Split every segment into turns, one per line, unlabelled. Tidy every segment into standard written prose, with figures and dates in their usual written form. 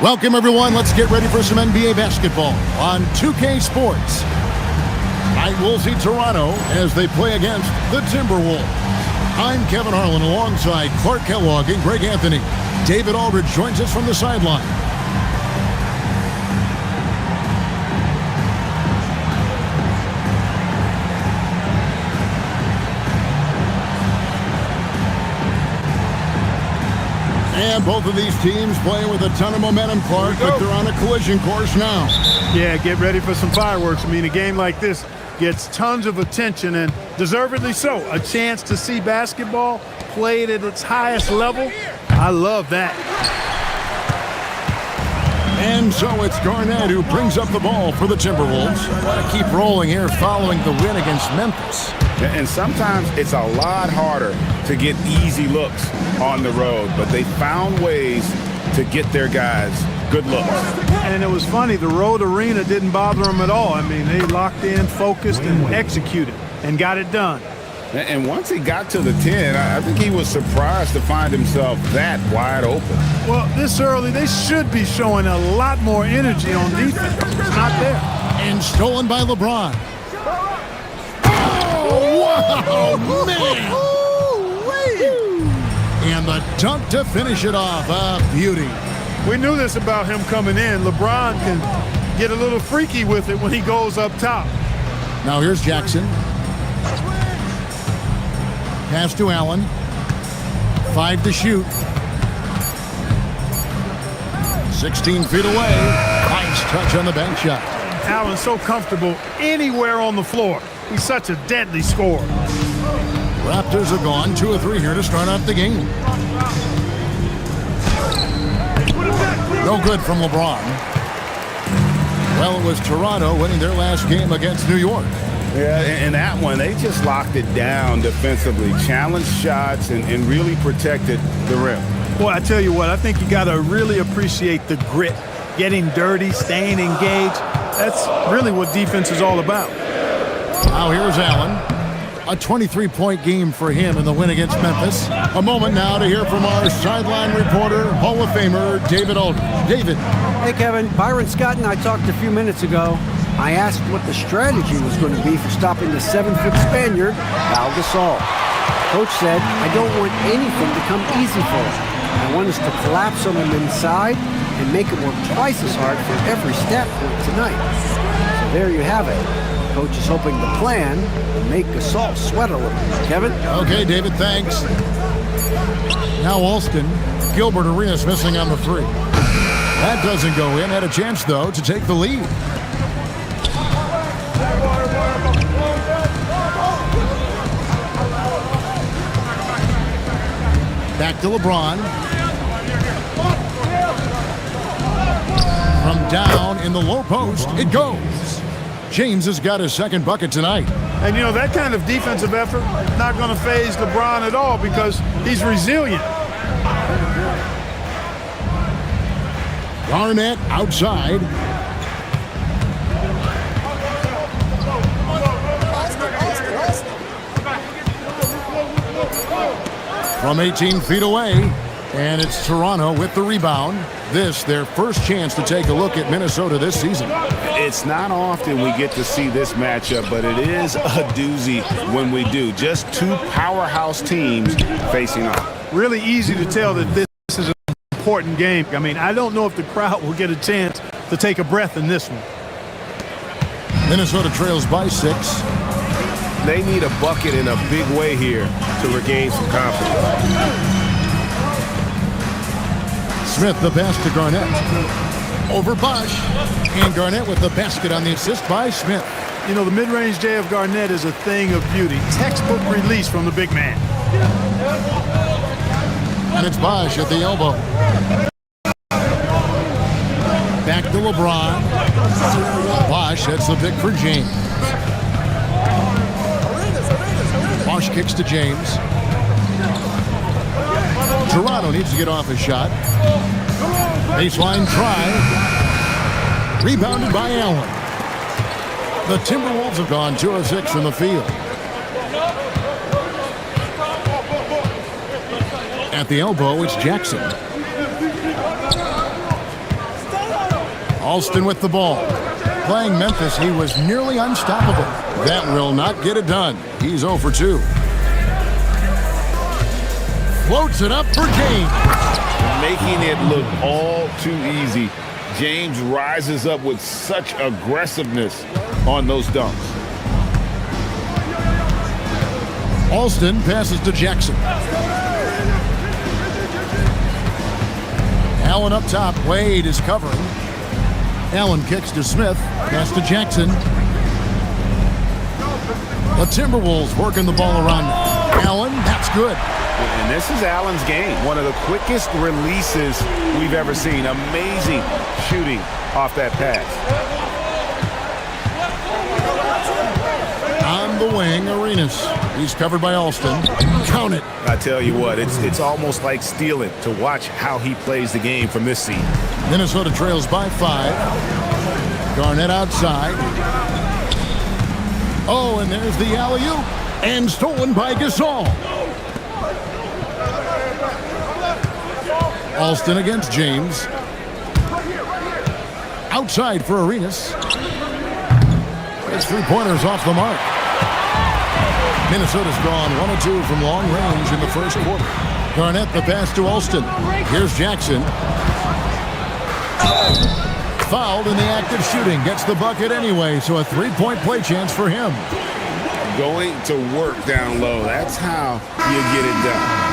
Welcome, everyone. Let's get ready for some NBA basketball on 2K Sports. Tonight, we'll see Toronto as they play against the Timberwolves. I'm Kevin Harlan alongside Clark Kellogg and Greg Anthony. David Aldridge joins us from the sideline. And both of these teams playing with a ton of momentum, Clark, but they're on a collision course now.
Yeah, get ready for some fireworks. I mean, a game like this gets tons of attention, and deservedly so. A chance to see basketball played at its highest level. I love that.
And so it's Garnett who brings up the ball for the Timberwolves. Want to keep rolling here following the win against Memphis.
And sometimes it's a lot harder to get easy looks on the road, but they found ways to get their guys good looks.
And it was funny, the road arena didn't bother them at all. I mean, they locked in, focused, and executed, and got it done.
And once he got to the 10, I think he was surprised to find himself that wide open.
Well, this early, they should be showing a lot more energy on defense. It's not there.
And stolen by LeBron. Oh, man! And the dunk to finish it off. A beauty.
We knew this about him coming in. LeBron can get a little freaky with it when he goes up top.
Now here's Jackson. Pass to Allen. 5 to shoot. 16 feet away. Nice touch on the bank shot.
Allen's so comfortable anywhere on the floor. He's such a deadly scorer.
Raptors are gone 2 of 3 here to start out the game. No good from LeBron. Well, it was Toronto winning their last game against New York.
Yeah, and that one, they just locked it down defensively, challenged shots, and really protected the rim.
Boy, I tell you what, I think you got to really appreciate the grit, getting dirty, staying engaged. That's really what defense is all about.
Now here's Allen. A 23-point game for him in the win against Memphis. A moment now to hear from our sideline reporter, Hall of Famer, David Aldridge. David.
Hey, Kevin. Byron Scott and I talked a few minutes ago. I asked what the strategy was going to be for stopping the 7-foot Spaniard, Pau Gasol. Coach said, I don't want anything to come easy for him. I want us to collapse on him inside and make him work twice as hard for every stat point tonight. So there you have it. Coach is hoping the plan will make Gasol sweat a little. Kevin?
Okay, David, thanks. Now Alston. Gilbert Arenas missing on the 3. That doesn't go in. Had a chance, though, to take the lead. Back to LeBron. From down in the low post, it goes. James has got his second bucket tonight.
And, you know, that kind of defensive effort not going to faze LeBron at all because he's resilient.
Garnett outside. From 18 feet away, and it's Toronto with the rebound. This, their first chance to take a look at Minnesota this season.
It's not often we get to see this matchup, but it is a doozy when we do. Just 2 powerhouse teams facing off.
Really easy to tell that this is an important game. I mean, I don't know if the crowd will get a chance to take a breath in this one.
Minnesota trails by 6.
They need a bucket in a big way here to regain some confidence.
Smith the pass to Garnett. Over Bosch. And Garnett with the basket on the assist by Smith.
You know, the mid-range J of Garnett is a thing of beauty. Textbook release from the big man.
And it's Bosch at the elbow. Back to LeBron. Bosch hits the pick for James. Bosch kicks to James. Toronto needs to get off a shot. Baseline try. Rebounded by Allen. The Timberwolves have gone 2 of 6 from the field. At the elbow, it's Jackson. Alston with the ball. Playing Memphis, he was nearly unstoppable. That will not get it done. He's 0 for 2. Floats it up for James.
Making it look all too easy. James rises up with such aggressiveness on those dunks.
Alston passes to Jackson. Allen up top. Wade is covering. Allen kicks to Smith. Pass to Jackson. The Timberwolves working the ball around now. Allen, that's good.
And this is Allen's game. One of the quickest releases we've ever seen. Amazing shooting off that pass.
On the wing, Arenas. He's covered by Alston. Count it.
I tell you what, it's almost like stealing to watch how he plays the game from this seat.
Minnesota trails by 5. Garnett outside. Oh, and there's the alley-oop. And stolen by Gasol. Alston against James. Outside for Arenas. His three-pointers off the mark. Minnesota's gone 1 of 2 from long range in the first quarter. Garnett the pass to Alston. Here's Jackson. Fouled in the act of shooting. Gets the bucket anyway, so a three-point play chance for him.
Going to work down low. That's how you get it done.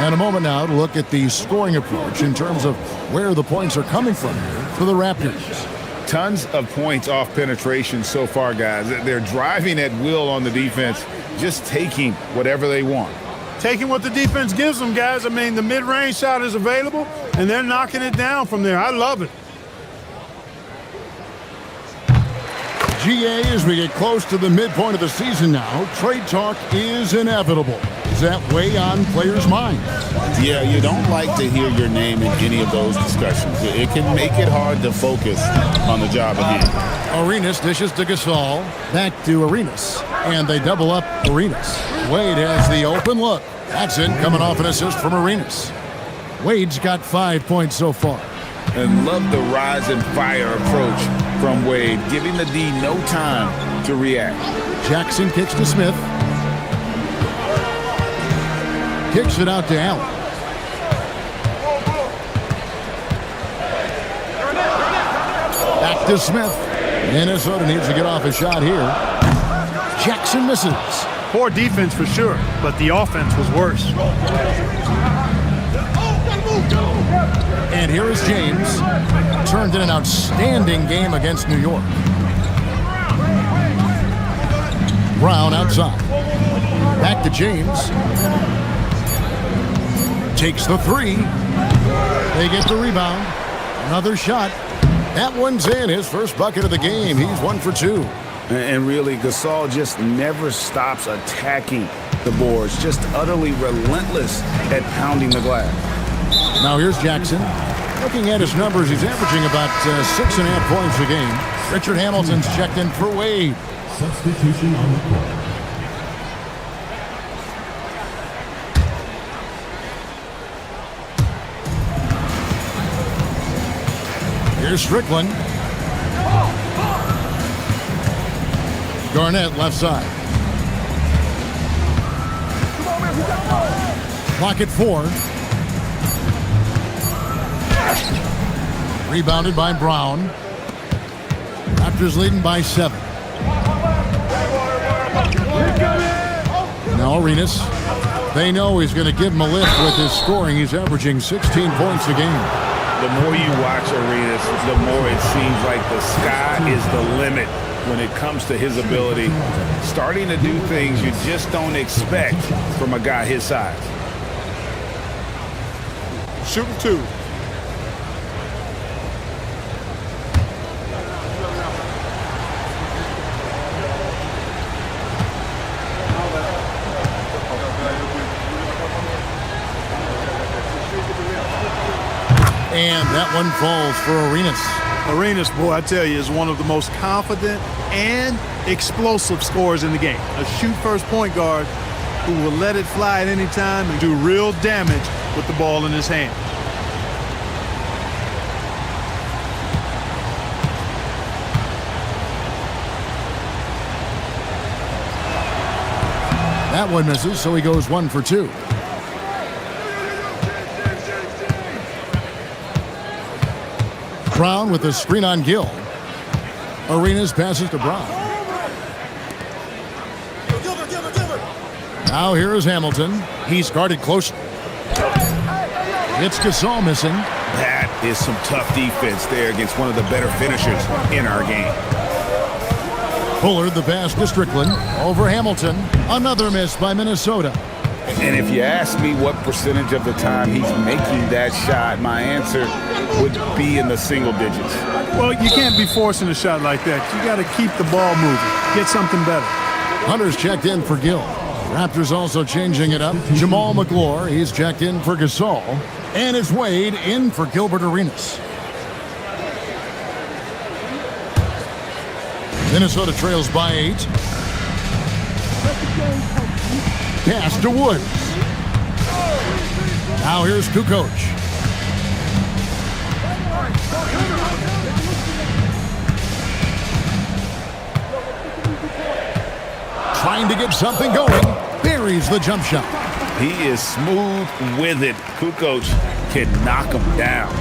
And a moment now to look at the scoring approach in terms of where the points are coming from here for the Raptors.
Tons of points off penetration so far, guys. They're driving at will on the defense, just taking whatever they want.
Taking what the defense gives them, guys. I mean, the mid-range shot is available, and they're knocking it down from there. I love it.
GA, as we get close to the midpoint of the season now, trade talk is inevitable. Is that weigh on players' minds?
Yeah, you don't like to hear your name in any of those discussions. It can make it hard to focus on the job at hand.
Arenas dishes to Gasol. Back to Arenas. And they double up Arenas. Wade has the open look. That's it, coming off an assist from Arenas. Wade's got 5 points so far.
And love the rise and fire approach from Wade, giving the D no time to react.
Jackson kicks to Smith. Kicks it out to Allen. Back to Smith. Minnesota needs to get off a shot here. Jackson misses.
Poor defense for sure, but the offense was worse.
And here is James. Turned in an outstanding game against New York. Brown outside. Back to James. Takes the three. They get the rebound. Another shot. That one's in. His first bucket of the game. He's 1 for 2.
And really, Gasol just never stops attacking the boards. Just utterly relentless at pounding the glass.
Now here's Jackson. Looking at his numbers, he's averaging about 6.5 points a game. Richard Hamilton's checked in for Wade.
Substitution on the court.
Here's Strickland. Garnett left side. Clock at 4. Rebounded by Brown. Raptors leading by 7. Now Arenas. They know he's going to give him a lift with his scoring. He's averaging 16 points a game.
The more you watch Arenas, the more it seems like the sky is the limit when it comes to his ability. Starting to do things you just don't expect from a guy his size.
Shooting 2.
And that one falls for Arenas.
Arenas, boy, I tell you, is one of the most confident and explosive scorers in the game. A shoot-first point guard who will let it fly at any time and do real damage with the ball in his hand.
That one misses, so he goes 1 for 2. Brown with the screen on Gill. Arenas passes to Brown. Now here is Hamilton. He's guarded closely. It's Gasol missing.
That is some tough defense there against one of the better finishers in our game.
Bullard the pass to Strickland. Over Hamilton. Another miss by Minnesota.
And if you ask me what percentage of the time he's making that shot, my answer would be in the single digits.
Well, you can't be forcing a shot like that. You got to keep the ball moving. Get something better.
Hunter's checked in for Gill. Raptors also changing it up. Jamal McGlure, he's checked in for Gasol. And it's Wade in for Gilbert Arenas. Minnesota trails by 8. Pass to Woods. Now here's Kukoc. Trying to get something going. Buries the jump shot.
He is smooth with it. Kukoc can knock him down.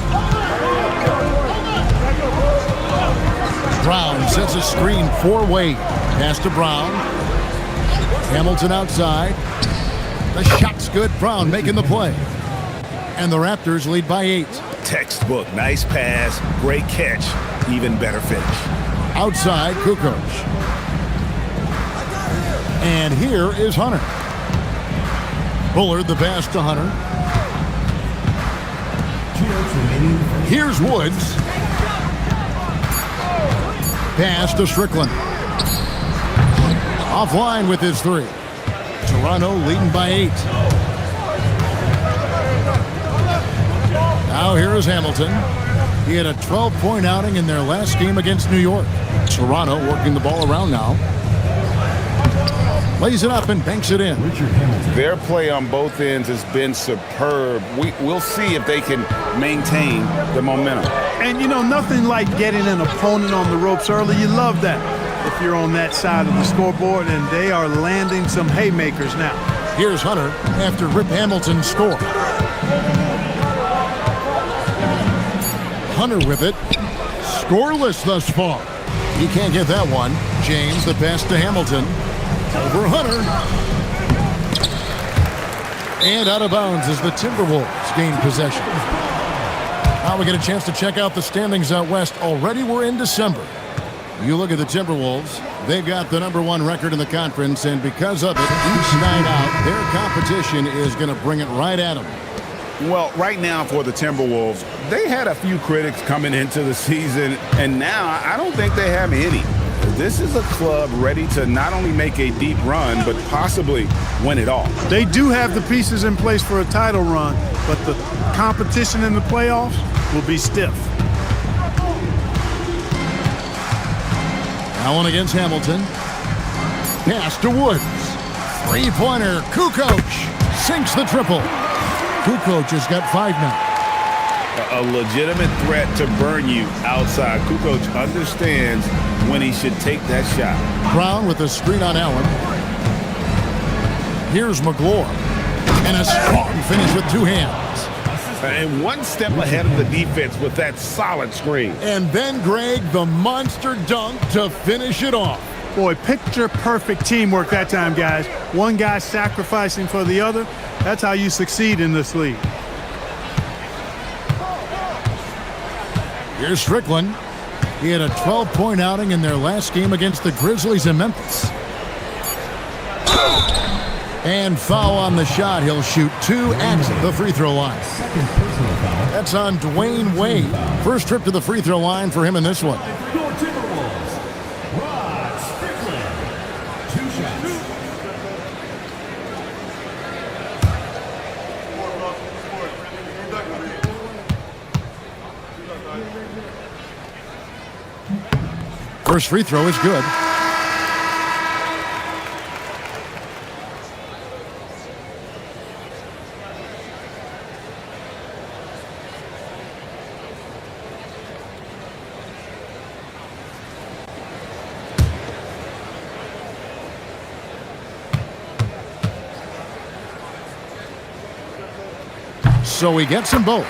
Brown sets a screen for Wade. Pass to Brown. Hamilton outside. The shot's good. Brown making the play. And the Raptors lead by 8.
Textbook. Nice pass. Great catch. Even better finish.
Outside, Kukoc. And here is Hunter. Bullard the pass to Hunter. Here's Woods. Pass to Strickland. Offline with his 3. Toronto leading by 8. Now here is Hamilton. He had a 12-point outing in their last game against New York. Toronto working the ball around now. Lays it up and banks it in.
Their play on both ends has been superb. We'll see if they can maintain the momentum.
And, you know, nothing like getting an opponent on the ropes early. You love that if you're on that side of the scoreboard, and they are landing some haymakers now.
Here's Hunter after Rip Hamilton's score. Hunter with it. Scoreless thus far. He can't get that one. James the pass to Hamilton. Over Hunter. And out of bounds as the Timberwolves gain possession. Now we get a chance to check out the standings out west. Already we're in December. You look at the Timberwolves, they've got the #1 record in the conference, and because of it, each night out, their competition is going to bring it right at them.
Well, right now for the Timberwolves, they had a few critics coming into the season, and now I don't think they have any. This is a club ready to not only make a deep run, but possibly win it all.
They do have the pieces in place for a title run, but the competition in the playoffs will be stiff.
Now on against Hamilton. Pass to Woods. Three-pointer. Kukoc sinks the triple. Kukoc has got 5 now.
A legitimate threat to burn you outside. Kukoc understands when he should take that shot.
Brown with the screen on Allen. Here's McGlure. And a strong finish with 2 hands.
And one step ahead of the defense with that solid screen.
And then Greg, the monster dunk to finish it off.
Boy, picture-perfect teamwork that time, guys. One guy sacrificing for the other. That's how you succeed in this league.
Here's Strickland. He had a 12-point outing in their last game against the Grizzlies in Memphis. And foul on the shot. He'll shoot 2 at the free throw line. That's on Dwayne Wade. First trip to the free throw line for him in this one. First free throw is good. So he gets them both.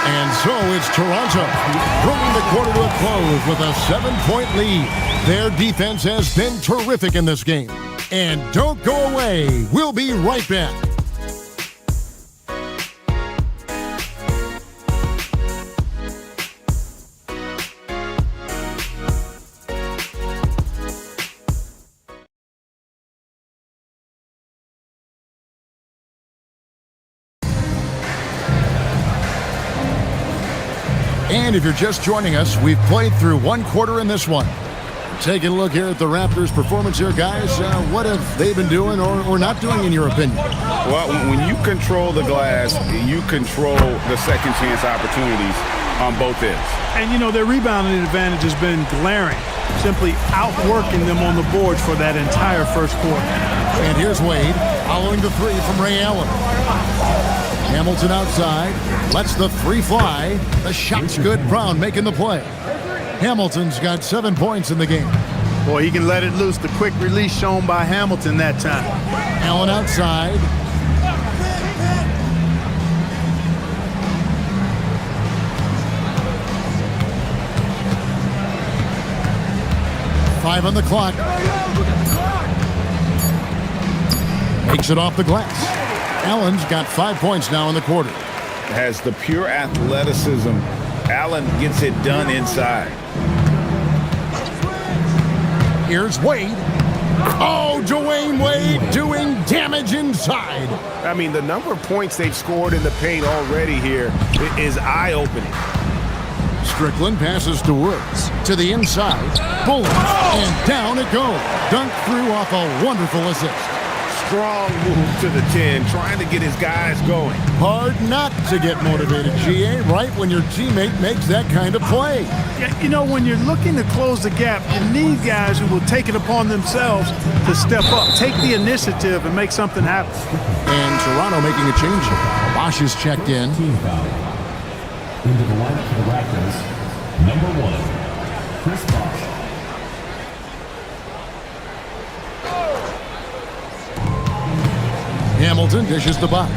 And so it's Toronto, bringing the quarter to a close with a 7-point lead. Their defense has been terrific in this game. And don't go away. We'll be right back. And if you're just joining us, we've played through one quarter in this one. Taking a look here at the Raptors' performance here, guys. What have they been doing or not doing, in your opinion?
Well, when you control the glass, you control the second chance opportunities on both ends.
And, you know, their rebounding advantage has been glaring, simply outworking them on the boards for that entire first quarter.
And here's Wade following the three from Ray Allen. Hamilton outside, lets the three fly. The shot's good. Brown making the play. Hamilton's got 7 points in the game.
Boy, he can let it loose. The quick release shown by Hamilton that time.
Allen outside. Five on the clock. Makes it off the glass. Allen's got 5 points now in the quarter.
Has the pure athleticism. Allen gets it done inside.
Here's Wade. Oh, Dwayne Wade doing damage inside.
I mean, the number of points they've scored in the paint already here is eye-opening.
Strickland passes to Woods. To the inside. Bullet. And down it goes. Dunked through off a wonderful assist.
Strong move to the 10, trying to get his guys going.
Hard not to get motivated, GA, right when your teammate makes that kind of play.
Yeah, you know, when you're looking to close the gap, you need guys who will take it upon themselves to step up, take the initiative, and make something happen.
And Toronto making a change here. Bosch is checked in.
Team foul. Into the lineup for the Raptors, number 1, Chris Bosh.
Hamilton dishes to Bosch.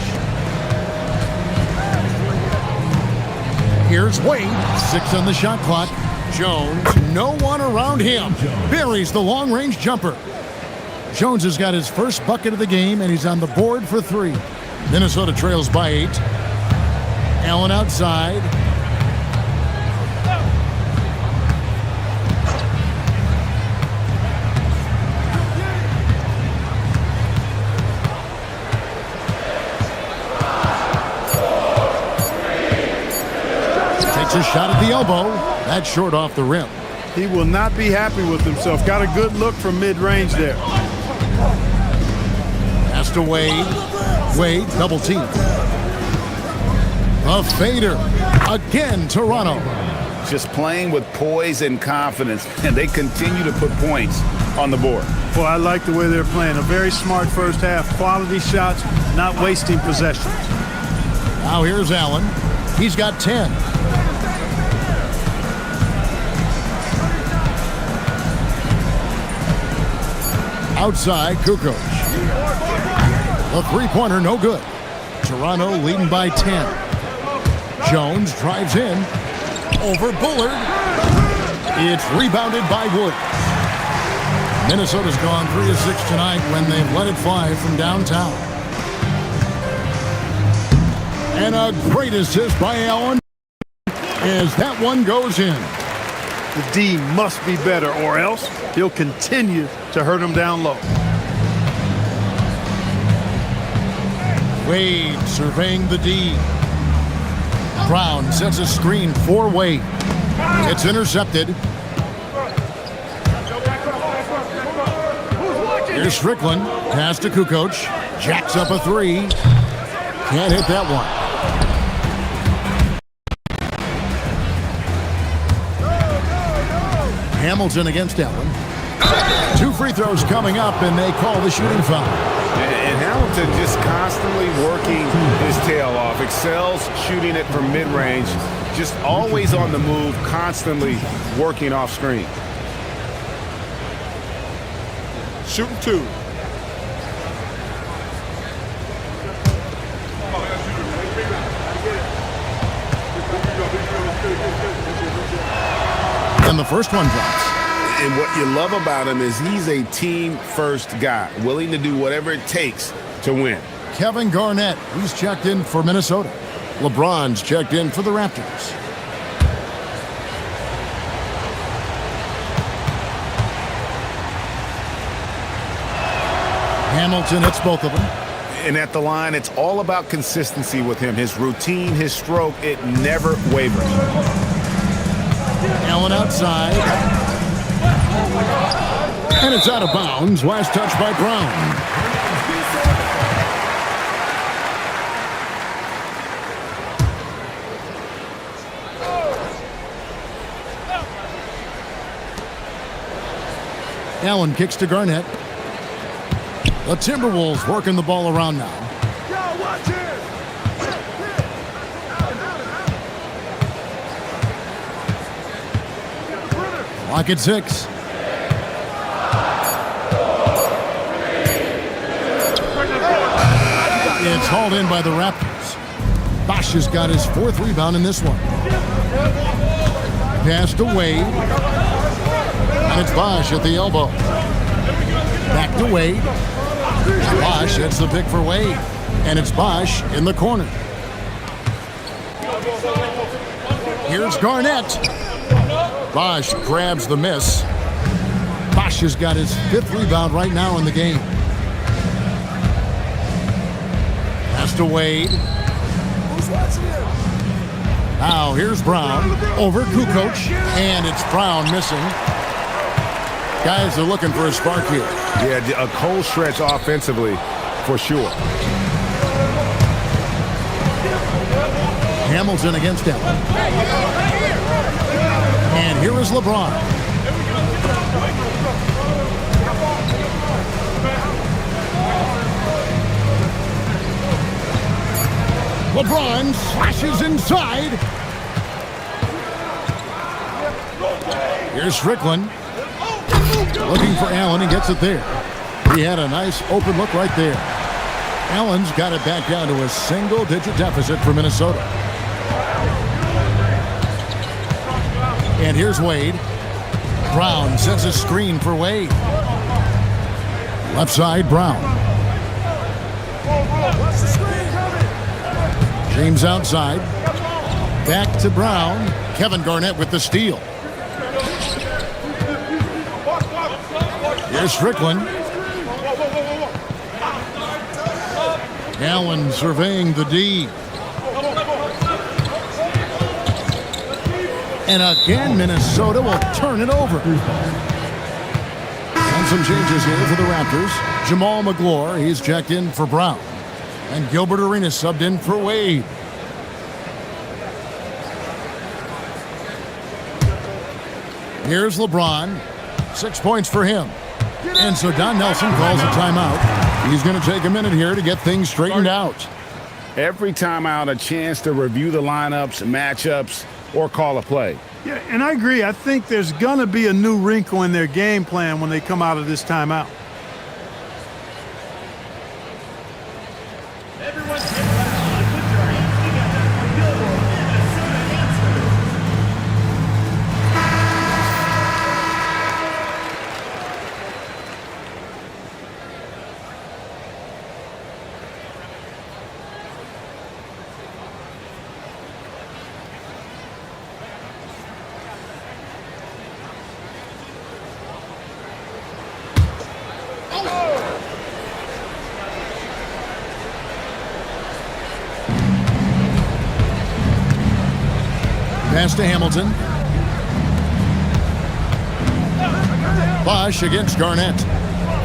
Here's Wade. 6 on the shot clock. Jones, no one around him. Buries the long-range jumper. Jones has got his first bucket of the game, and he's on the board for 3. Minnesota trails by 8. Allen outside. A shot at the elbow. That's short off the rim.
He will not be happy with himself. Got a good look from mid-range there.
Pass to Wade. Wade double team. A fader. Again, Toronto.
Just playing with poise and confidence, and they continue to put points on the board.
Boy, I like the way they're playing. A very smart first half. Quality shots, not wasting possessions.
Now here's Allen. He's got 10. Outside, Kukoc. A three-pointer, no good. Toronto leading by 10. Jones drives in. Over Bullard. It's rebounded by Woods. Minnesota's gone 3 of 6 tonight when they've let it fly from downtown. And a great assist by Allen as that one goes in.
The D must be better, or else he'll continue to hurt him down low.
Wade surveying the D. Brown sets a screen for Wade. It's intercepted. Here's Strickland. Pass to Kukoc. Jacks up a 3. Can't hit that one. Hamilton against Allen. 2 free throws coming up, and they call the shooting foul.
And Hamilton just constantly working his tail off. Excels shooting it from mid-range. Just always on the move, constantly working off screen.
Shooting 2.
And the first one drops.
And what you love about him is he's a team-first guy, willing to do whatever it takes to win.
Kevin Garnett, he's checked in for Minnesota. LeBron's checked in for the Raptors. Hamilton hits both of them.
And at the line, it's all about consistency with him. His routine, his stroke, it never wavers.
Allen outside. And it's out of bounds. Last touch by Brown. Allen kicks to Garnett. The Timberwolves working the ball around now. Clock at 6. It's hauled in by the Raptors. Bosch has got his 4th rebound in this one. Pass to Wade. And it's Bosch at the elbow. Back to Wade. Bosch hits the pick for Wade. And it's Bosch in the corner. Here's Garnett. Bosch grabs the miss. Bosch has got his 5th rebound right now in the game. Pass to Wade. Now here's Brown over Kukoc. And it's Brown missing. Guys are looking for a spark here.
Yeah, a cold stretch offensively, for sure.
Hamilton against Allen. And here is LeBron. LeBron slashes inside. Here's Strickland. Looking for Allen. He gets it there. He had a nice open look right there. Allen's got it back down to a single-digit deficit for Minnesota. And here's Wade. Brown sets a screen for Wade. Left side, Brown. James outside. Back to Brown. Kevin Garnett with the steal. Here's Strickland. Allen surveying the D. And again, Minnesota will turn it over. And some changes here for the Raptors. Jamal McGlure, he's checked in for Brown. And Gilbert Arenas subbed in for Wade. Here's LeBron. 6 points for him. And so Don Nelson calls a timeout. He's going to take a minute here to get things straightened out.
Every timeout, a chance to review the lineups, matchups, or call a play.
Yeah, and I agree. I think there's going to be a new wrinkle in their game plan when they come out of this timeout.
Pass to Hamilton. Bosch against Garnett.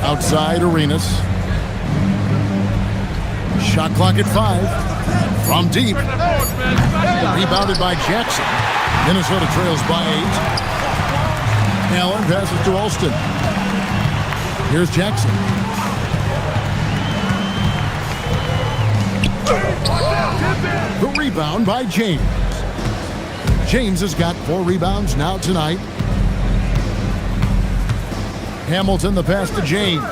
Outside Arenas. Shot clock at 5. From deep. Rebounded by Jackson. Minnesota trails by 8. Allen passes to Alston. Here's Jackson. The rebound by James. James has got 4 rebounds now tonight. Hamilton, the pass to James.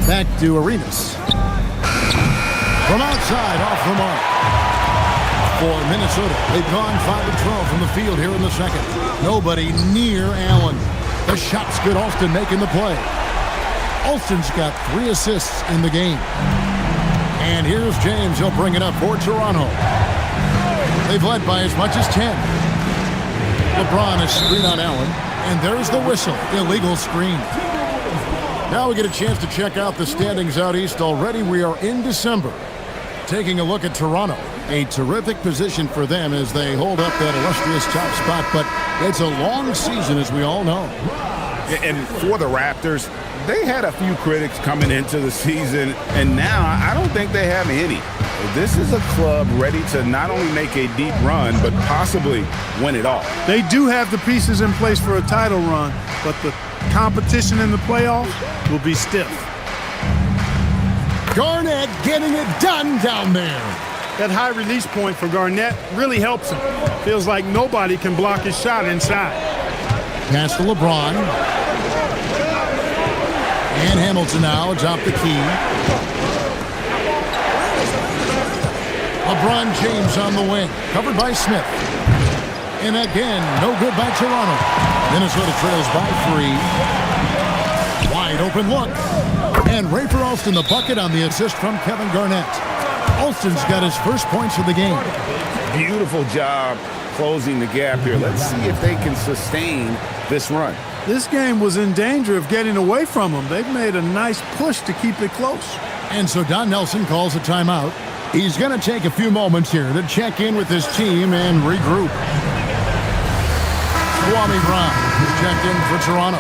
Back to Arenas. From outside, off the mark. For Minnesota, they've gone 5 of 12 from the field here in the second. Nobody near Allen. The shot's good. Alston making the play. Alston's got 3 assists in the game. And here's James. He'll bring it up for Toronto. They've led by as much as 10. LeBron is screen on Allen. And there's the whistle. Illegal screen. Now we get a chance to check out the standings out east. Already we are in December. Taking a look at Toronto. A terrific position for them as they hold up that illustrious top spot. But it's a long season, as we all know.
And for the Raptors, they had a few critics coming into the season, and now I don't think they have any. This is a club ready to not only make a deep run, but possibly win it all.
They do have the pieces in place for a title run, but the competition in the playoffs will be stiff.
Garnett getting it done down there.
That high release point for Garnett really helps him. Feels like nobody can block his shot inside.
Pass to LeBron. And Hamilton now atop the key. LeBron James on the wing. Covered by Smith. And again, no good by Toronto. Minnesota trails by 3. Wide open look. And Rafer Alston the bucket on the assist from Kevin Garnett. Alston's got his first points of the game.
Beautiful job closing the gap here. Let's see if they can sustain this run.
This game was in danger of getting away from them. They've made a nice push to keep it close.
And so Don Nelson calls a timeout. He's going to take a few moments here to check in with his team and regroup. Kwame Brown is checked in for Toronto.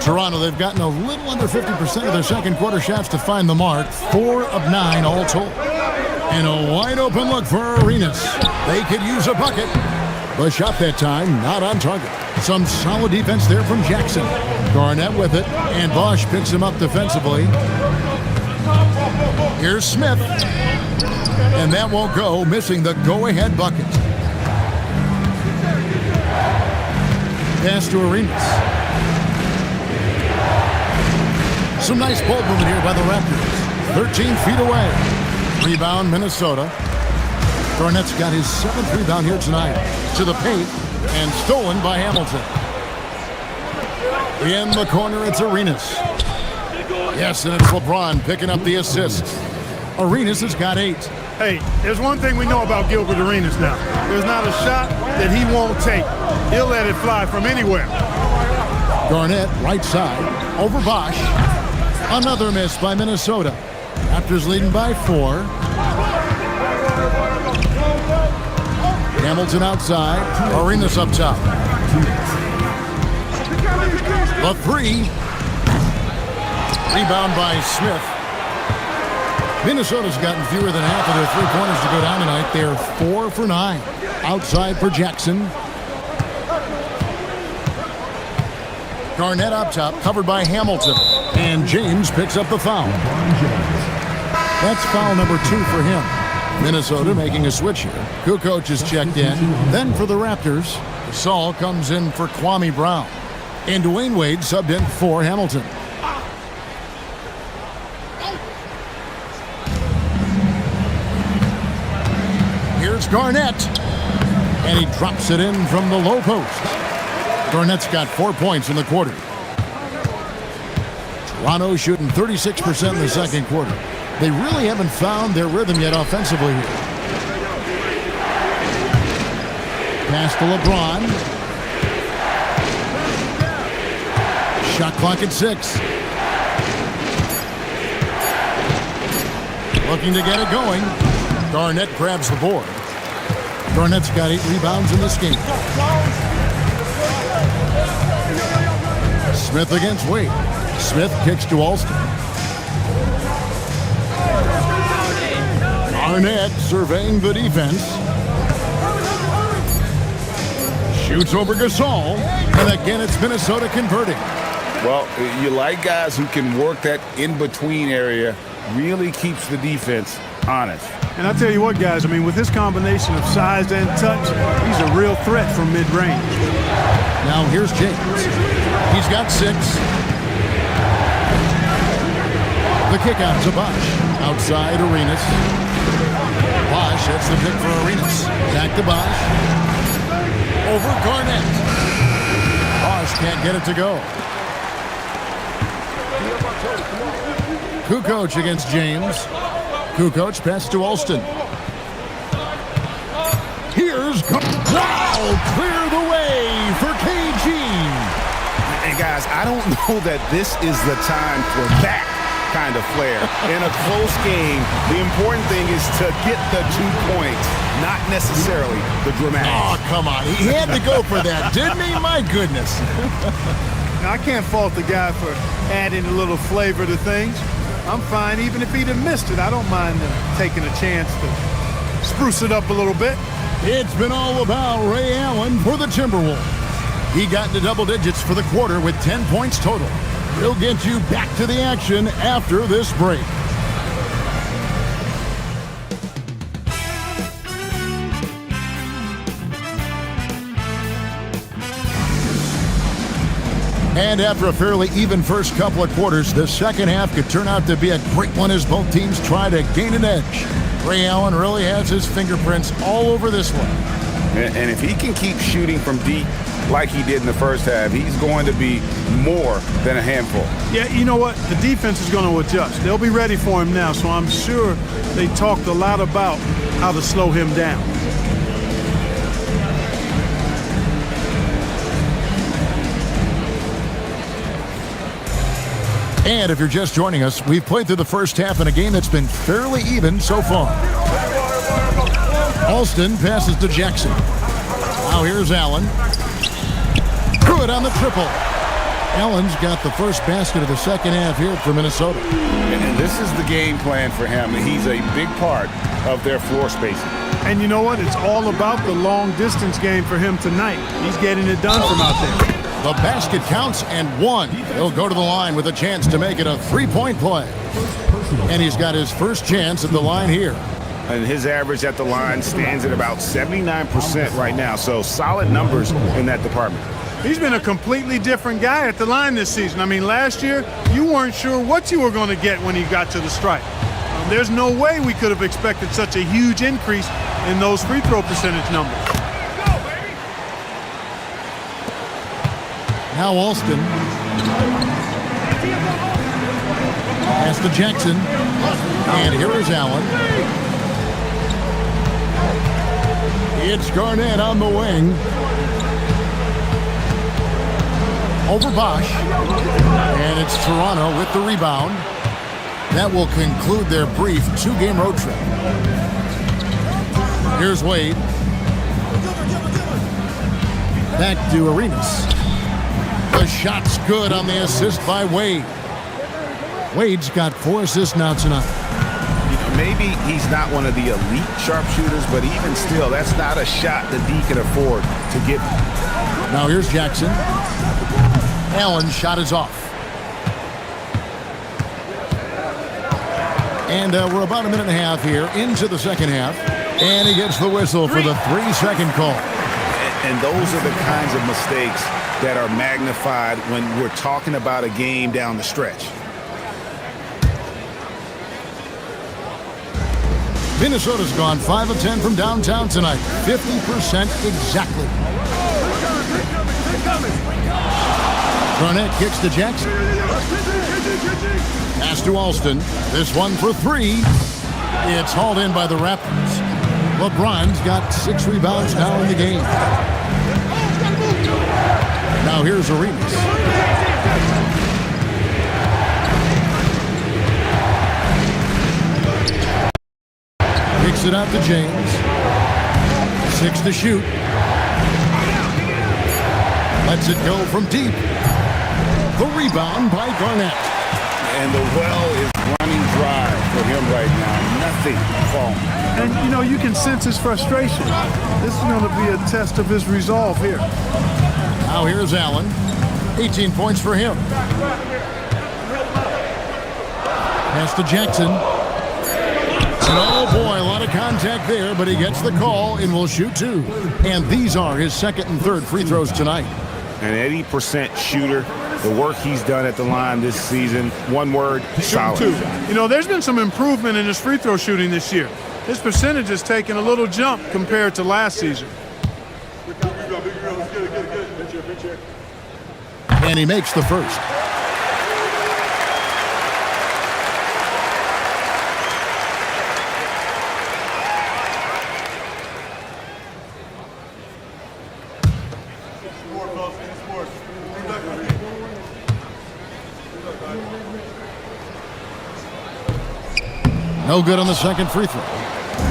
Toronto, they've gotten a little under 50% of their second quarter shots to find the mark. 4 of 9 all told. And a wide open look for Arenas. They could use a bucket. The shot that time, not on target. Some solid defense there from Jackson. Garnett with it, and Bosch picks him up defensively. Here's Smith. And that won't go, missing the go-ahead bucket. Pass to Arenas. Some nice ball movement here by the Raptors. 13 feet away. Rebound, Minnesota. Garnett's got his 7th rebound here tonight. To the paint, and stolen by Hamilton. In the corner, it's Arenas. Yes, and it's LeBron picking up the assist. Arenas has got 8.
Hey, there's one thing we know about Gilbert Arenas now. There's not a shot that he won't take. He'll let it fly from anywhere.
Garnett, right side, over Bosch. Another miss by Minnesota. Raptors leading by 4. Hamilton outside. Arenas up top. The 3. Rebound by Smith. Minnesota's gotten fewer than half of their 3-pointers to go down tonight. They're 4 for 9. Outside for Jackson. Garnett up top, covered by Hamilton. And James picks up the foul. That's foul number 2 for him. Minnesota making a switch here. Kukoc is checked in. Then for the Raptors, Saul comes in for Kwame Brown. And Dwayne Wade subbed in for Hamilton. Here's Garnett. And he drops it in from the low post. Garnett's got 4 points in the quarter. Toronto shooting 36% in the second quarter. They really haven't found their rhythm yet offensively here. Pass to LeBron. Shot clock at 6. Looking to get it going. Garnett grabs the board. Garnett's got 8 rebounds in this game. Smith against Wade. Smith kicks to Alston. Garnett surveying the defense. Shoots over Gasol. And again, it's Minnesota converting.
Well, you like guys who can work that in-between area, really keeps the defense honest.
And I tell you what, guys, I mean, with his combination of size and touch, he's a real threat from mid-range.
Now here's James. He's got 6. The kick out to Bosch. Outside Arenas. Bosch, that's the pick for Arenas. Back to Bosch. Over Garnett. Bosch can't get it to go. Kukoc against James. Kukoc pass to Alston. Here's wow! Clear the way for KG.
And guys, I don't know that this is the time for that kind of flair. In a close game, the important thing is to get the 2 points, not necessarily the dramatic.
Oh, come on. He had to go for that, didn't he? My goodness.
Now, I can't fault the guy for adding a little flavor to things. I'm fine even if he'd have missed it. I don't mind taking a chance to spruce it up a little bit.
It's been all about Ray Allen for the Timberwolves. He got into double digits for the quarter with 10 points total. We'll get you back to the action after this break. And after a fairly even first couple of quarters, the second half could turn out to be a great one as both teams try to gain an edge. Ray Allen really has his fingerprints all over this one.
And if he can keep shooting from deep like he did in the first half, he's going to be more than a handful.
Yeah, you know what? The defense is going to adjust. They'll be ready for him now, so I'm sure they talked a lot about how to slow him down.
And if you're just joining us, we've played through the first half in a game that's been fairly even so far. Alston passes to Jackson. Now here's Allen. Good on the triple. Allen's got the first basket of the second half here for Minnesota.
And this is the game plan for him. He's a big part of their floor spacing.
And you know what? It's all about the long-distance game for him tonight. He's getting it done from out there.
The basket counts and 1. He'll go to the line with a chance to make it a 3-point play. And he's got his first chance at the line here.
And his average at the line stands at about 79% right now. So solid numbers in that department.
He's been a completely different guy at the line this season. I mean, last year, you weren't sure what you were going to get when he got to the stripe. There's no way we could have expected such a huge increase in those free throw percentage numbers.
Now Alston. Pass to Jackson. And here is Allen. It's Garnett on the wing. Over Bosch. And it's Toronto with the rebound. That will conclude their brief 2-game road trip. Here's Wade. Back to Arenas. The shot's good on the assist by Wade. Wade's got 4 assists now tonight.
Maybe he's not one of the elite sharpshooters, but even still, that's not a shot that D can afford to get.
Now here's Jackson. Allen's shot is off. And we're about a minute and a half here into the second half. And he gets the whistle for the 3-second call.
And those are the kinds of mistakes that are magnified when we're talking about a game down the stretch.
Minnesota's gone 5 of 10 from downtown tonight. 50% exactly. Garnett kicks to Jackson. Pass to Alston. This one for 3. It's hauled in by the Raptors. LeBron's got 6 rebounds now in the game. Now here's Arenas. Kicks it out to James. 6 to shoot. Lets it go from deep. The rebound by Garnett.
and the well is running dry for him right now. Nothing falling.
And, you know, you can sense his frustration. This is going to be a test of his resolve here.
Now here's Allen. 18 points for him. Pass to Jackson. And oh boy, a lot of contact there, but he gets the call and will shoot two. And these are his second and third free throws tonight.
An 80% shooter. The work he's done at the line this season, one word, solid.
You know, there's been some improvement in his free throw shooting this year. His percentage has taken a little jump compared to last season.
And he makes the first. No good on the second free throw.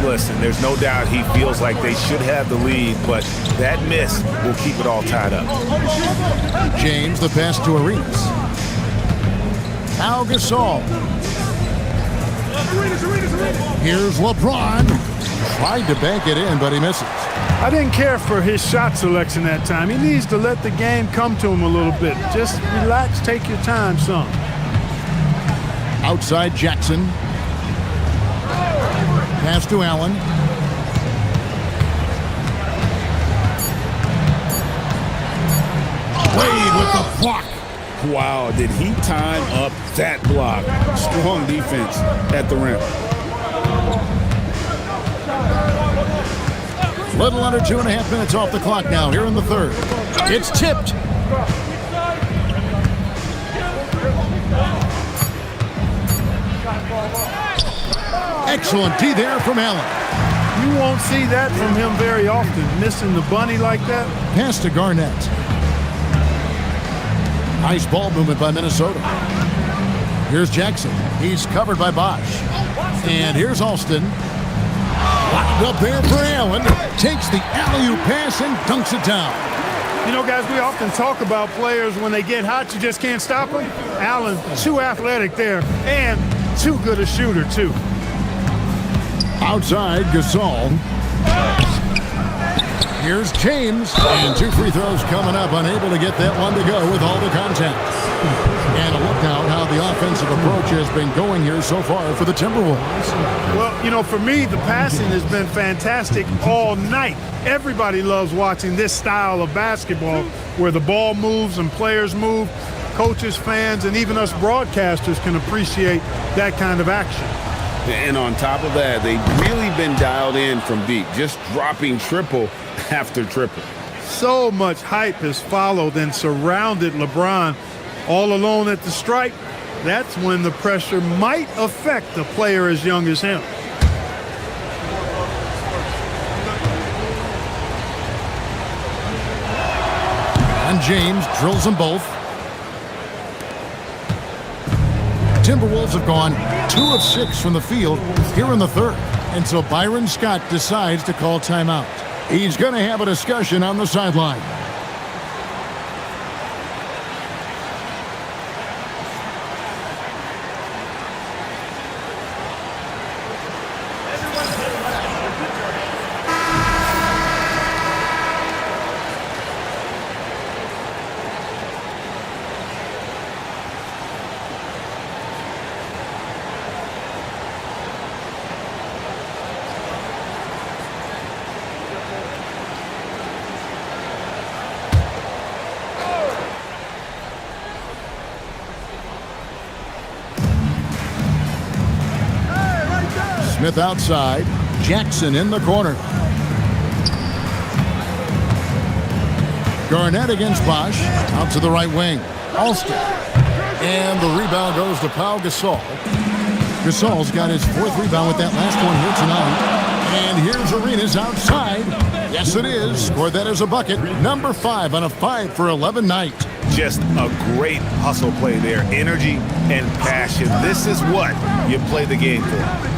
Listen, there's no doubt he feels like they should have the lead, but that miss will keep it all tied up.
James, the pass to Arenas. Now Gasol. Here's LeBron. Tried to bank it in, but he misses.
I didn't care for his shot selection that time. He needs to let the game come to him a little bit. Just relax, take your time some.
Outside Jackson. Pass to Allen. Wade with the block.
Wow, did he time up that block? Strong defense at the rim.
Little under 2.5 minutes off the clock now here in the third. It's tipped. Excellent D there from Allen.
You won't see that from him very often, missing the bunny like that.
Pass to Garnett. Nice ball movement by Minnesota. Here's Jackson. He's covered by Bosch. And here's Alston. Locked up there for Allen. Takes the alley-oop pass and dunks it down.
You know, guys, we often talk about players when they get hot, you just can't stop them. Allen, too athletic there and too good a shooter, too.
Outside, Gasol. Here's James. And two free throws coming up. Unable to get that one to go with all the contact. And a look now at how the offensive approach has been going here so far for the Timberwolves.
Well, you know, for me, the passing has been fantastic all night. Everybody loves watching this style of basketball where the ball moves and players move. Coaches, fans, and even us broadcasters can appreciate that kind of action.
And on top of that, they've really been dialed in from deep, just dropping triple after triple.
So much hype has followed and surrounded LeBron all alone at the stripe. That's when the pressure might affect a player as young as him.
And James drills them both. Timberwolves have gone 2 of 6 from the field here in the third. And so Byron Scott decides to call timeout. He's going to have a discussion on the sideline. Smith outside. Jackson in the corner. Garnett against Bosch. Out to the right wing. Alston. And the rebound goes to Pau Gasol. Gasol's got his 4th rebound with that last one here tonight. And here's Arenas outside. Yes, it is. Scored that as a bucket. Number 5 on a 5-for-11 night.
Just a great hustle play there. Energy and passion. This is what you play the game for.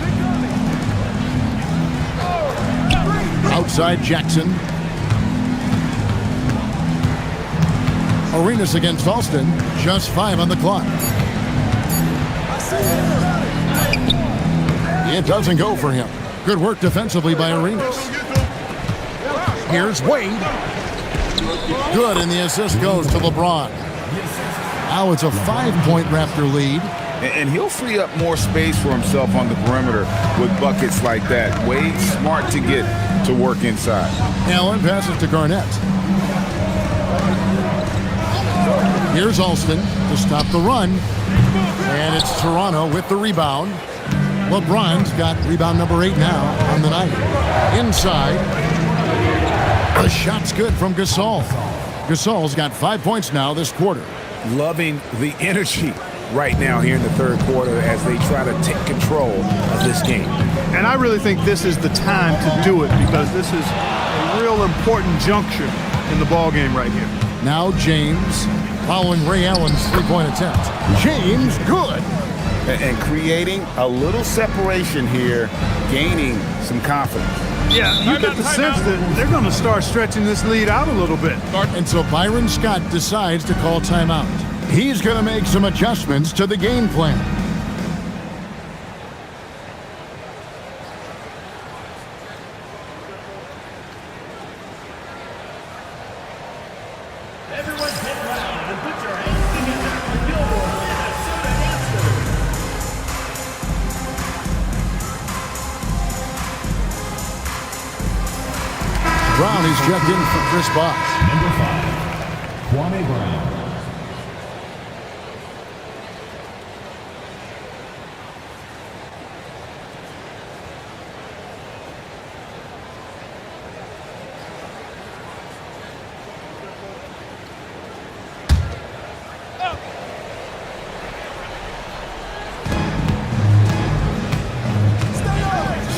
Outside Jackson. Arenas against Alston. Just 5 on the clock. It doesn't go for him. Good work defensively by Arenas. Here's Wade. Good, and the assist goes to LeBron. Now it's a 5-point Raptor lead.
And he'll free up more space for himself on the perimeter with buckets like that. Wade's smart to get to work inside.
Allen passes to Garnett. Here's Alston to stop the run. And it's Toronto with the rebound. LeBron's got rebound number 8 now on the night. Inside. The shot's good from Gasol. Gasol's got 5 points now this quarter.
Loving the energy right now here in the third quarter as they try to take control of this game.
And I really think this is the time to do it because this is a real important juncture in the ball game right here.
Now James following Ray Allen's three-point attempt. James, good.
And creating a little separation here, gaining some confidence.
Yeah, you get the sense that they're going to start stretching this lead out a little bit.
And so Byron Scott decides to call timeout. He's going to make some adjustments to the game plan.
Everyone get loud and put your hands together for Billboard, Minnesota dancers.
Brown is checked in for Chris Bosh.
Number 5, Kwame Brown.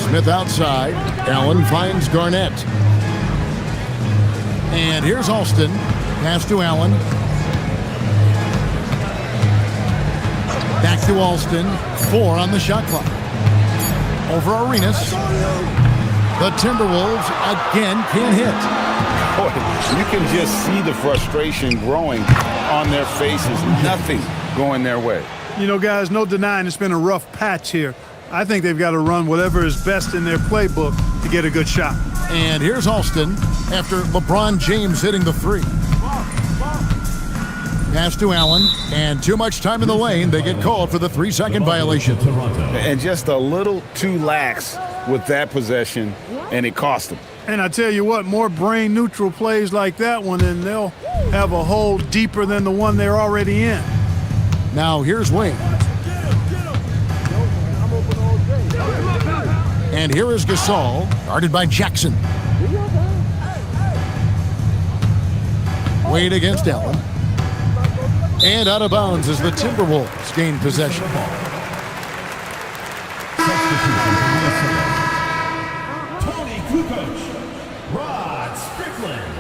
Smith outside. Allen finds Garnett. And here's Alston. Pass to Allen. Back to Alston. 4 on the shot clock. Over Arenas. The Timberwolves again can't hit.
Boy, you can just see the frustration growing on their faces. Nothing going their way.
You know, guys, no denying it's been a rough patch here. I think they've got to run whatever is best in their playbook to get a good shot.
And here's Alston after LeBron James hitting the 3. Pass to Allen, and too much time in the lane. They get called for the 3-second violation.
And just a little too lax with that possession, and it cost them.
And I tell you what, more brain-neutral plays like that one, and they'll have a hole deeper than the one they're already in.
Now here's Wade. And here is Gasol, guarded by Jackson. Wade against Allen. And out of bounds as the Timberwolves gain possession.
Tony Kukoc, Rod Strickland.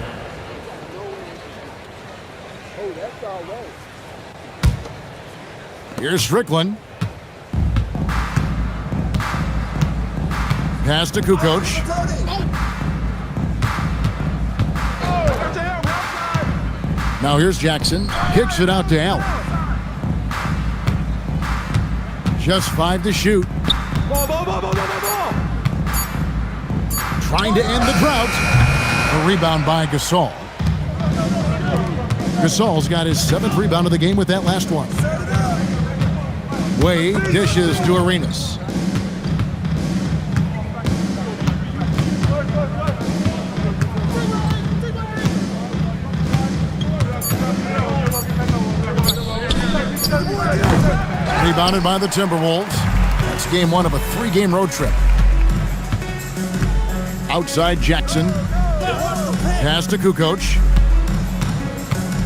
Here's Strickland. Pass to Kukoc. Now here's Jackson. Kicks it out to Allen. Just 5 to shoot. Trying to end the drought. A rebound by Gasol. Gasol's got his 7th rebound of the game with that last one. Wade dishes to Arenas. Rebounded by the Timberwolves. That's game 1 of a 3-game road trip. Outside Jackson. Pass to Kukoc.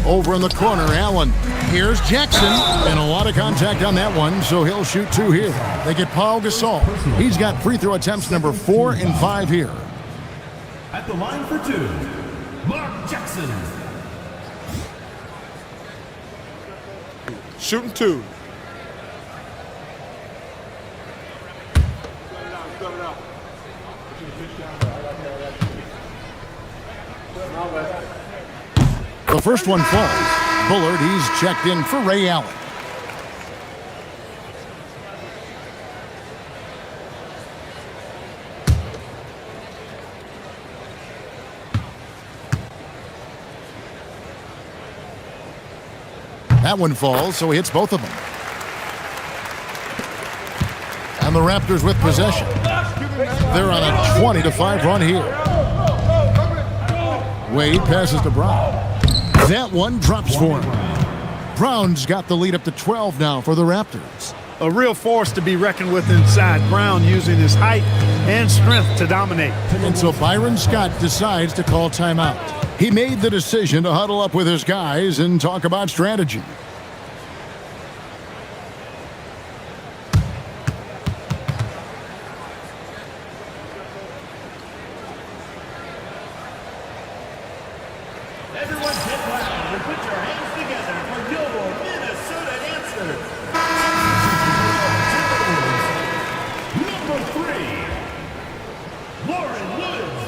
Over in the corner, Allen. Here's Jackson. And a lot of contact on that one, so he'll shoot 2 here. They get Paul Gasol. He's got free throw attempts number 4 and 5 here.
At the line for 2, Mark Jackson.
Shooting 2.
The first one falls. Bullard, he's checked in for Ray Allen. That one falls, so he hits both of them. And the Raptors with possession. They're on a 20-5 run here. Wade passes to Brown. That one drops for him. Brown's got the lead up to 12 now for the Raptors.
A real force to be reckoned with inside. Brown using his height and strength to dominate.
And so Byron Scott decides to call timeout. He made the decision to huddle up with his guys and talk about strategy.
Everyone get loud and put your hands together for your Minnesota answer. Number 3, Lauren Woods.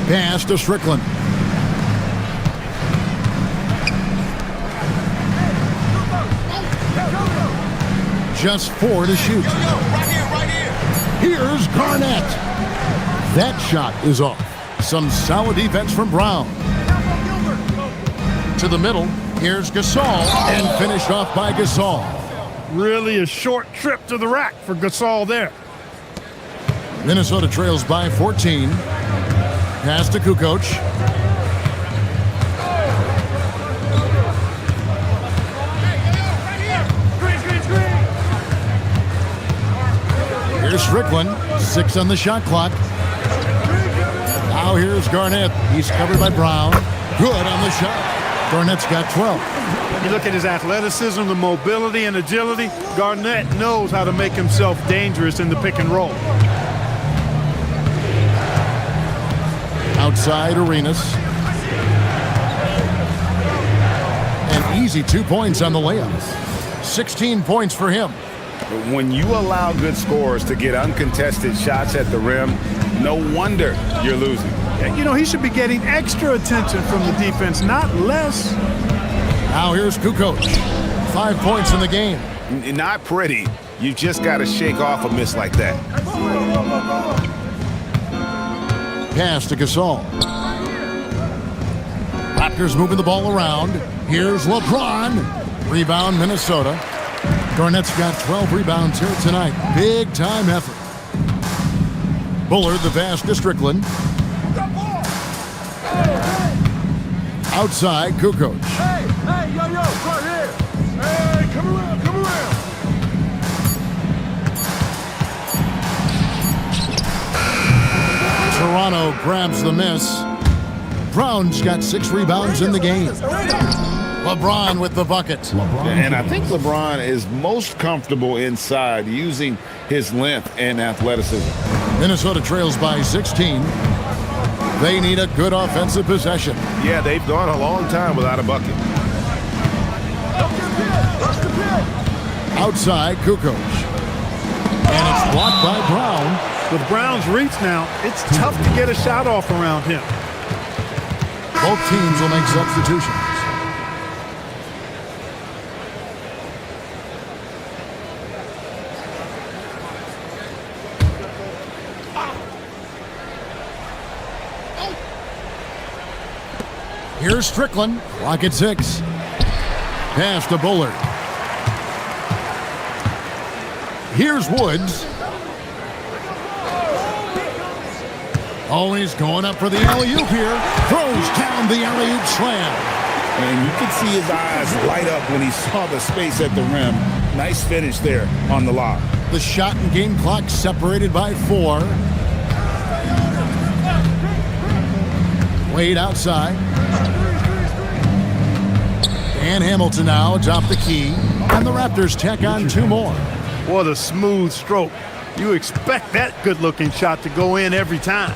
Pass to Strickland. Just 4 to shoot. Here's Garnett. That shot is off. Some solid defense from Brown. To the middle. Here's Gasol. And finished off by Gasol.
Really a short trip to the rack for Gasol there.
Minnesota trails by 14. Pass to Kukoc. Here's Strickland. 6 on the shot clock. Now here's Garnett. He's covered by Brown. Good on the shot. Garnett's got 12.
You look at his athleticism, the mobility, and agility. Garnett knows how to make himself dangerous in the pick and roll.
Outside Arenas. An easy 2 points on the layup. 16 points for him.
When you allow good scorers to get uncontested shots at the rim, no wonder you're losing.
You know, he should be getting extra attention from the defense, not less.
Now here's Kukoc. 5 points in the game.
Not pretty. You just got to shake off a miss like that.
Pass to Gasol. Raptors moving the ball around. Here's LeBron. Rebound Minnesota. Garnett's got 12 rebounds here tonight. Big time effort. Bullard the pass to Strickland. Outside Kukoc.
Hey, yo, right here. Hey, come around.
Toronto grabs the miss. Brown's got 6 rebounds in the game. LeBron with the bucket.
And I think LeBron is most comfortable inside using his length and athleticism.
Minnesota trails by 16. They need a good offensive possession.
Yeah, they've gone a long time without a bucket.
Outside Kukoc. And it's blocked by Brown.
With Brown's reach now, it's tough to get a shot off around him.
Both teams will make substitutions. Here's Strickland. Clock at 6. Pass to Bullard. Here's Woods. Oh, he's going up for the alley-oop here. Throws down the alley-oop slam.
And you could see his eyes light up when he saw the space at the rim. Nice finish there on the lob.
The shot and game clock separated by 4. Wade outside. And Hamilton now atop the key. And the Raptors tack on 2 more.
What a smooth stroke. You expect that good-looking shot to go in every time.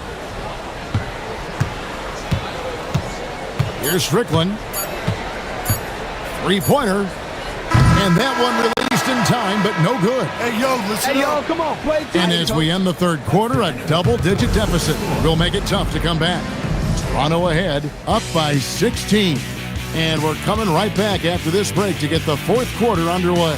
Here's
Strickland. 3-pointer. And that one released Just in time, but no good.
Hey, yo, listen
Hey, y'all,
up.
come on, play tight.
And as we end the third quarter, a double-digit deficit will make it tough to come back. Toronto ahead, up by 16. And we're coming right back after this break to get the fourth quarter underway.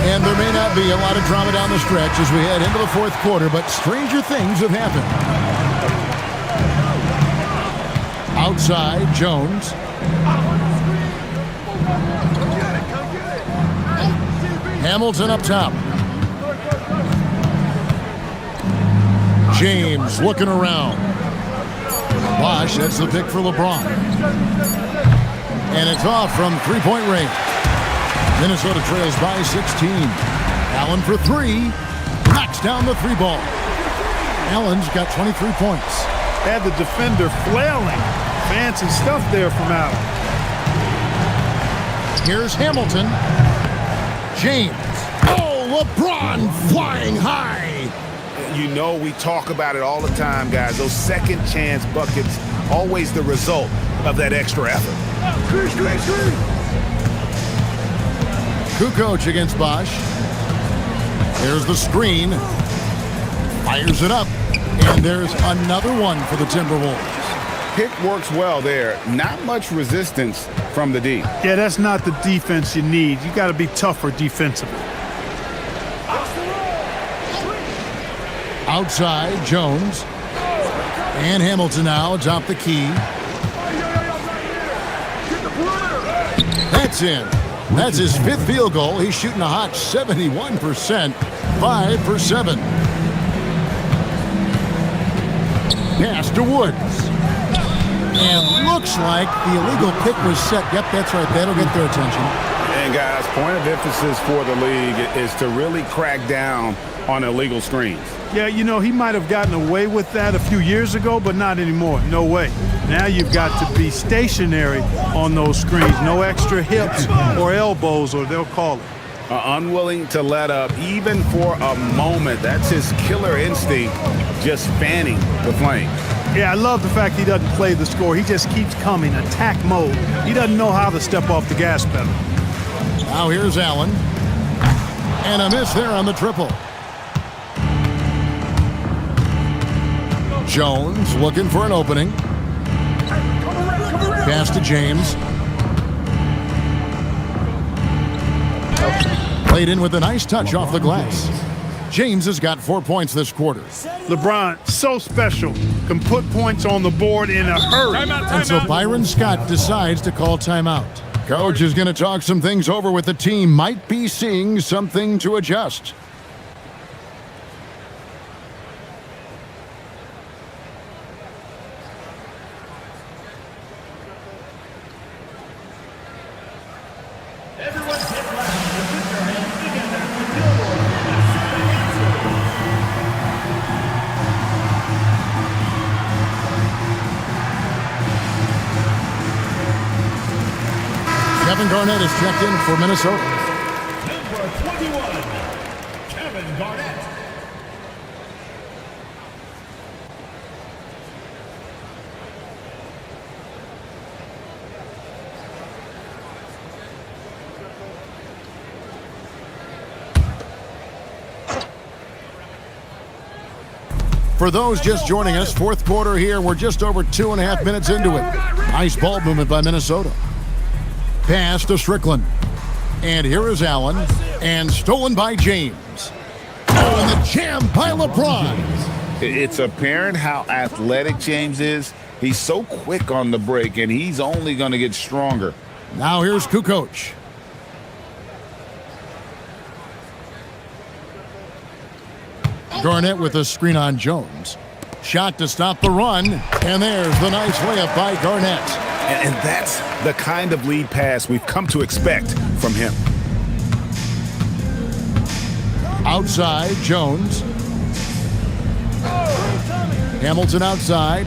And there may not be a lot of drama down the stretch as we head into the fourth quarter, but stranger things have happened. Outside, Jones. Hamilton up top. James looking around. Bosh, that's the pick for LeBron. And it's off from three-point range. Minnesota trails by 16. Allen for three. Knocks down the three ball. Allen's got 23 points.
Had the defender flailing. Fancy stuff there from Allen.
Here's Hamilton. James. Oh, LeBron flying high.
You know we talk about it all the time, guys. Those second chance buckets, always the result of that extra effort.
Kukoc against Bosh. There's the screen. Fires it up. And there's another one for the Timberwolves.
Pick works well there. Not much resistance from the D.
Yeah, that's not the defense you need. You got to be tougher defensively.
Outside, Jones. And Hamilton now atop the key. That's in. That's his fifth field goal. He's shooting a hot 71%, 5 for 7. Pass to Woods. And looks like the illegal pick was set. Yep, that's right. That'll get their attention.
And guys, point of emphasis for the league is to really crack down on illegal screens.
Yeah, you know, he might have gotten away with that a few years ago, but not anymore. No way. Now you've got to be stationary on those screens. No extra hips or elbows, or they'll call it.
Unwilling to let up even for a moment. That's his killer instinct, just fanning the flame.
Yeah, I love the fact he doesn't play the score. He just keeps coming, attack mode. He doesn't know how to step off the gas pedal.
Now here's Allen. And a miss there on the triple. Jones looking for an opening. Pass to James. Played in with a nice touch off the glass. James has got 4 points this quarter.
LeBron, so special, can put points on the board in a hurry.
And so Byron Scott decides to call timeout. Coach is going to talk some things over with the team. Might be seeing something to adjust.
Everyone get loud and put your hands together for Gilmore,
Kevin Garnett is checked in for Minnesota.
Number 21, Kevin Garnett.
For those just joining us, fourth quarter here. We're just over 2.5 minutes into it. Nice ball movement by Minnesota. Pass to Strickland. And here is Allen. And stolen by James. Oh, and the jam by LeBron.
It's apparent how athletic James is. He's so quick on the break, and he's only going to get stronger.
Now here's Kukoc. Garnett with a screen on Jones. Shot to stop the run. And there's the nice layup by Garnett.
And that's the kind of lead pass we've come to expect from him.
Outside, Jones. Hamilton outside.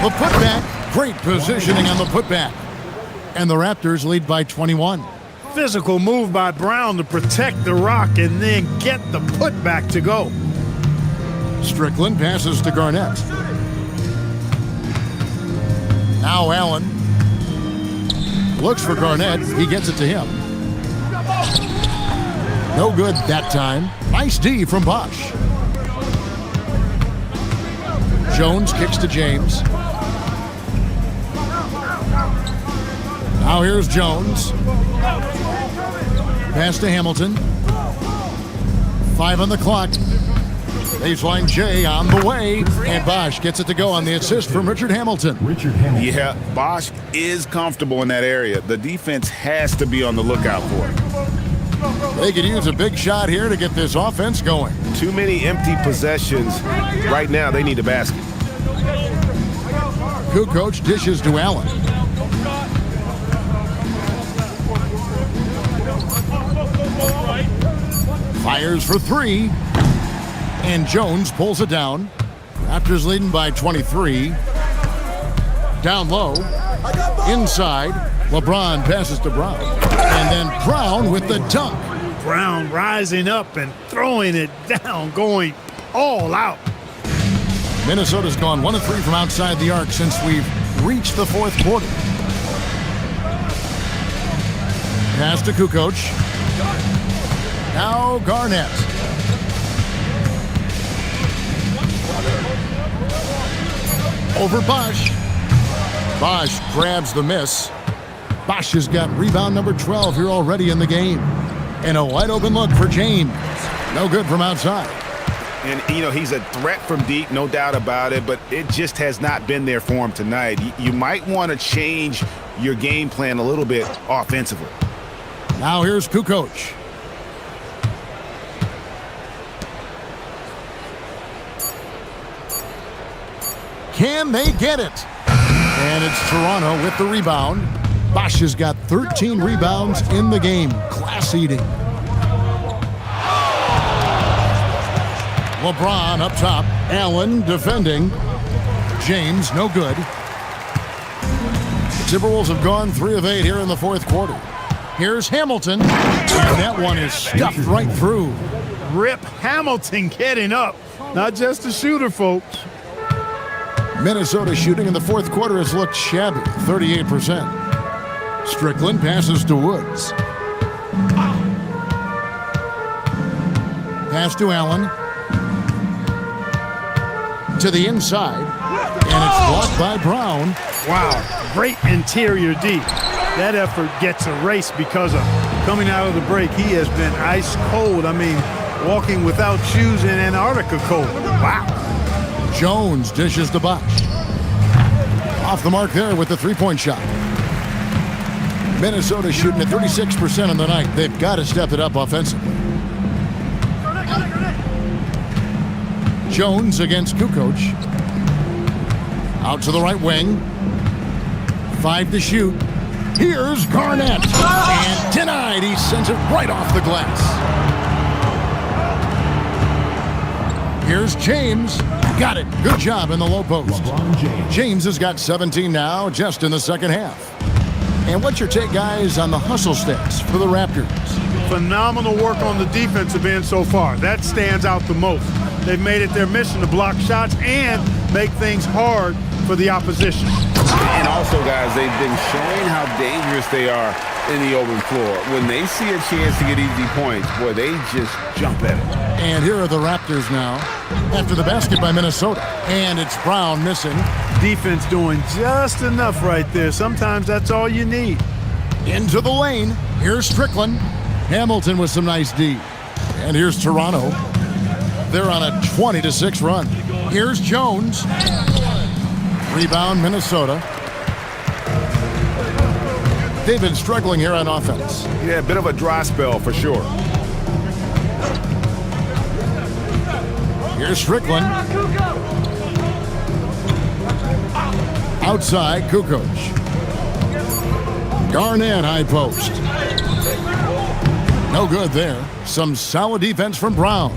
The putback. Great positioning on the putback. And the Raptors lead by 21.
Physical move by Brown to protect the rock and then get the putback to go.
Strickland passes to Garnett. Now Allen looks for Garnett. He gets it to him. No good that time. Nice D from Bosch. Jones kicks to James. Now here's Jones. Pass to Hamilton. 5 on the clock. Baseline J on the way. And Bosch gets it to go on the assist from Richard Hamilton.
Yeah, Bosch is comfortable in that area. The defense has to be on the lookout for it.
They could use a big shot here to get this offense going.
Too many empty possessions. Right now, they need a basket.
Kukoc dishes to Allen. Fires for 3. And Jones pulls it down. Raptors leading by 23. Down low. Inside. LeBron passes to Brown. And then Brown with the dunk.
Brown rising up and throwing it down, going all out.
Minnesota's gone 1 of 3 from outside the arc since we've reached the fourth quarter. Pass to Kukoc. Now Garnett. Over Bosch. Bosch grabs the miss. Bosch has got rebound number 12 here already in the game. And a wide open look for James. No good from outside.
And, you know, he's a threat from deep, no doubt about it, but it just has not been there for him tonight. You might want to change your game plan a little bit offensively.
Now here's Kukoc. Can they get it? And it's Toronto with the rebound. Bosch has got 13 rebounds in the game. Class eating. LeBron up top. Allen defending. James, no good. The Timberwolves have gone 3 of 8 here in the fourth quarter. Here's Hamilton. And that one is stuffed right through.
Rip Hamilton getting up. Not just a shooter, folks.
Minnesota shooting in the fourth quarter has looked shabby, 38%. Strickland passes to Woods. Pass to Allen. To the inside. And it's blocked by Brown.
Wow, great interior D. That effort gets erased because of coming out of the break. He has been ice cold. I mean, walking without shoes in Antarctica cold. Wow.
Jones dishes to Bosch. Off the mark there with the three-point shot. Minnesota shooting at 36% on the night. They've got to step it up offensively. Jones against Kukoc. Out to the right wing. 5 to shoot. Here's Garnett. And denied. He sends it right off the glass. Here's James. Got it. Good job in the low post. James has got 17 now just in the second half. And what's your take, guys, on the hustle stats for the Raptors?
Phenomenal work on the defensive end so far. That stands out the most. They've made it their mission to block shots and make things hard for the opposition.
And also, guys, they've been showing how dangerous they are in the open floor. When they see a chance to get easy points, boy, they just jump at it.
And here are the Raptors now after the basket by Minnesota. And it's Brown missing.
Defense doing just enough right there. Sometimes that's all you need.
Into the lane. Here's Strickland. Hamilton with some nice D. And here's Toronto. They're on a 20-6 run. Here's Jones. Rebound, Minnesota. They've been struggling here on offense.
Yeah, a bit of a dry spell for sure.
Here's Strickland. Outside, Kukoc. Garnett, high post. No good there. Some solid defense from Brown.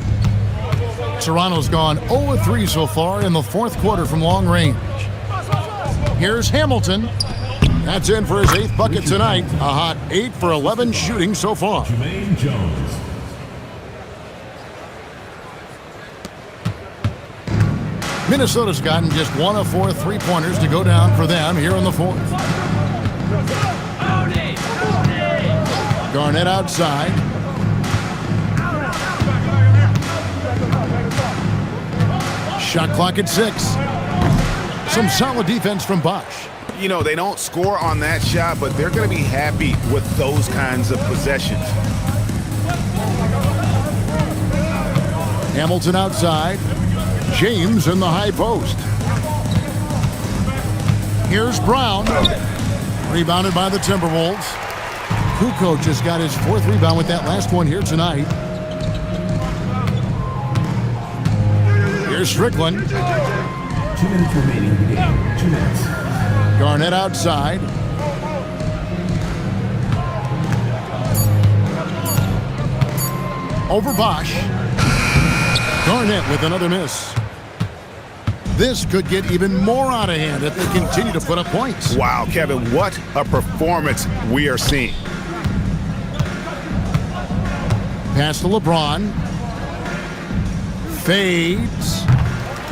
Toronto's gone 0-3 so far in the fourth quarter from long range. Here's Hamilton. That's in for his 8th bucket tonight. A hot 8 for 11 shooting so far.
Jermaine Jones.
Minnesota's gotten just 1 of 4 3-pointers to go down for them here in the 4th. Garnett outside. Shot clock at 6. Some solid defense from Bosch.
You know, they don't score on that shot, but they're going to be happy with those kinds of possessions.
Hamilton outside. James in the high post. Here's Brown. Rebounded by the Timberwolves. Kukoc just got his 4th rebound with that last one here tonight. Here's Strickland.
2 minutes remaining in the game. 2 minutes.
Garnett outside. Over Bosch. Garnett with another miss. This could get even more out of hand if they continue to put up points.
Wow, Kevin, what a performance we are seeing.
Pass to LeBron. Fades.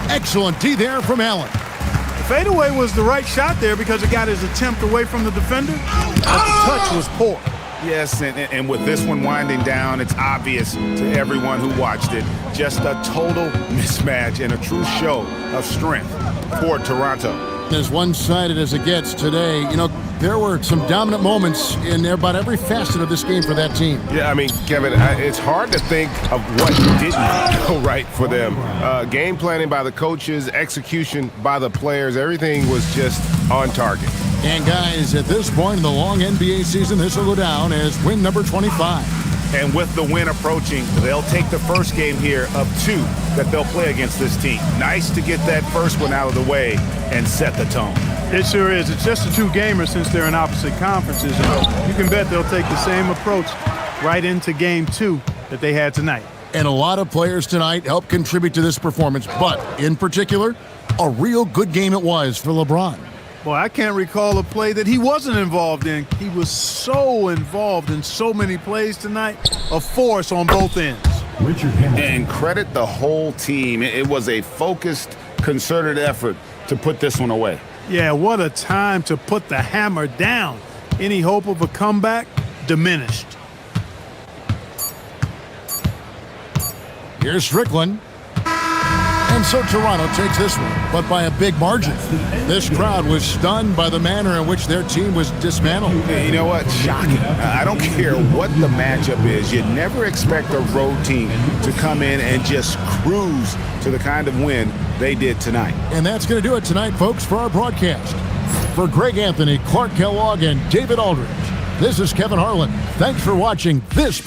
Excellent D there from Allen.
The fadeaway was the right shot there because it got his attempt away from the defender, but the touch was poor.
Yes, and with this one winding down, it's obvious to everyone who watched it. Just a total mismatch and a true show of strength for Toronto.
As one-sided as it gets today, you know, there were some dominant moments in about every facet of this game for that team.
Yeah, I mean, Kevin, it's hard to think of what didn't go right for them. Game planning by the coaches, execution by the players, everything was just on target.
And guys, at this point in the long NBA season, this will go down as win number 25.
And with the win approaching, they'll take the first game here of 2 that they'll play against this team. Nice to get that first one out of the way and set the tone.
It sure is. It's just a 2-gamer since they're in opposite conferences. And you can bet they'll take the same approach right into game 2 that they had tonight.
And a lot of players tonight helped contribute to this performance, but in particular, a real good game it was for LeBron.
Boy, I can't recall a play that he wasn't involved in. He was so involved in so many plays tonight, a force on both ends.
Richard Hamilton.
And credit the whole team. It was a focused, concerted effort to put this one away.
Yeah, what a time to put the hammer down. Any hope of a comeback diminished.
Here's Strickland. And so Toronto takes this one, but by a big margin. This crowd was stunned by the manner in which their team was dismantled.
You know what? Shocking. I don't care what the matchup is. You never expect a road team to come in and just cruise to the kind of win they did tonight.
And that's going to do it tonight, folks, for our broadcast. For Greg Anthony, Clark Kellogg, and David Aldridge, this is Kevin Harlan. Thanks for watching this